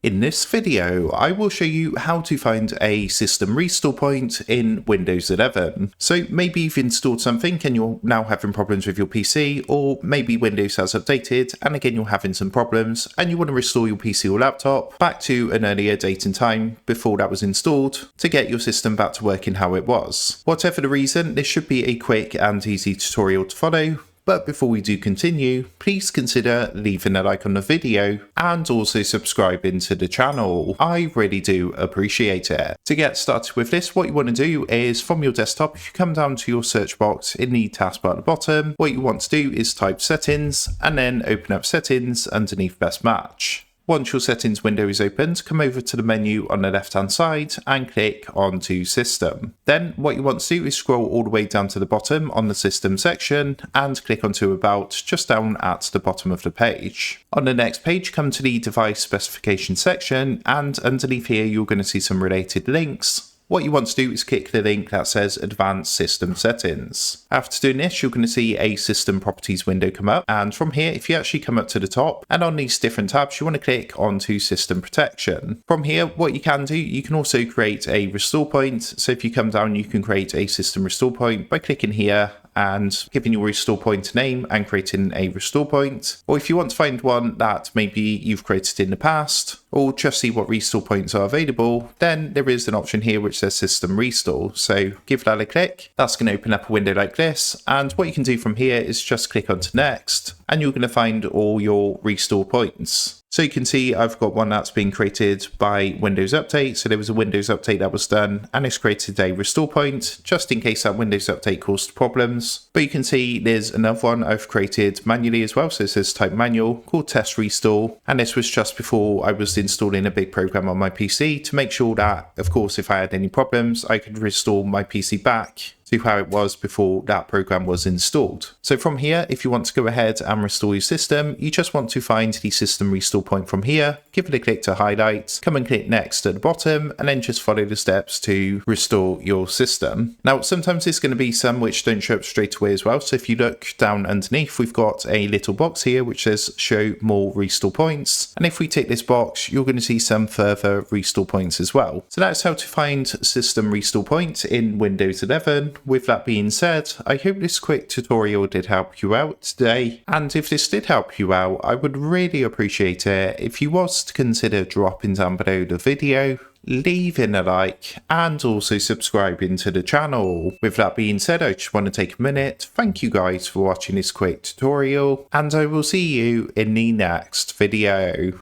In this video, I will show you how to find a system restore point in Windows 11. So maybe you've installed something and you're now having problems with your PC, or maybe Windows has updated and again you're having some problems and you want to restore your PC or laptop back to an earlier date and time before that was installed to get your system back to working how it was. Whatever the reason, this should be a quick and easy tutorial to follow. But before we do continue, please consider leaving a like on the video and also subscribing to the channel. I really do appreciate it. To get started with this, what you want to do is from your desktop, if you come down to your search box in the taskbar at the bottom, what you want to do is type settings and then open up settings underneath best match. Once your settings window is opened, come over to the menu on the left hand side and click onto system. Then what you want to do is scroll all the way down to the bottom on the system section and click onto about just down at the bottom of the page. On the next page, come to the device specification section, and underneath here you're going to see some related links. What you want to do is click the link that says Advanced System Settings. After doing this, you're going to see a System Properties window come up, and from here, if you actually come up to the top and on these different tabs, you want to click onto System Protection. From here, what you can do, you can also create a restore point. So if you come down, you can create a system restore point by clicking here and giving your restore point a name and creating a restore point. Or if you want to find one that maybe you've created in the past, or just see what restore points are available, then there is an option here which says system restore. So give that a click. That's going to open up a window like this. And what you can do from here is just click onto next, and you're going to find all your restore points. So you can see I've got one that's been created by Windows Update. So there was a Windows Update that was done and it's created a restore point just in case that Windows Update caused problems. But you can see there's another one I've created manually as well. So it says type manual called test restore. And this was just before I was installing a big program on my PC to make sure that, of course, if I had any problems, I could restore my PC back to how it was before that program was installed. So from here, if you want to go ahead and restore your system, you just want to find the system restore point from here, give it a click to highlight, come and click next at the bottom, and then just follow the steps to restore your system. Now, sometimes there's going to be some which don't show up straight away as well. So if you look down underneath, we've got a little box here which says show more restore points. And if we tick this box, you're going to see some further restore points as well. So that's how to find system restore point in Windows 11. With that being said, I hope this quick tutorial did help you out today, and if this did help you out, I would really appreciate it if you was to consider dropping down below the video, leaving a like, and also subscribing to the channel. With that being said, I just want to take a minute, thank you guys for watching this quick tutorial, and I will see you in the next video.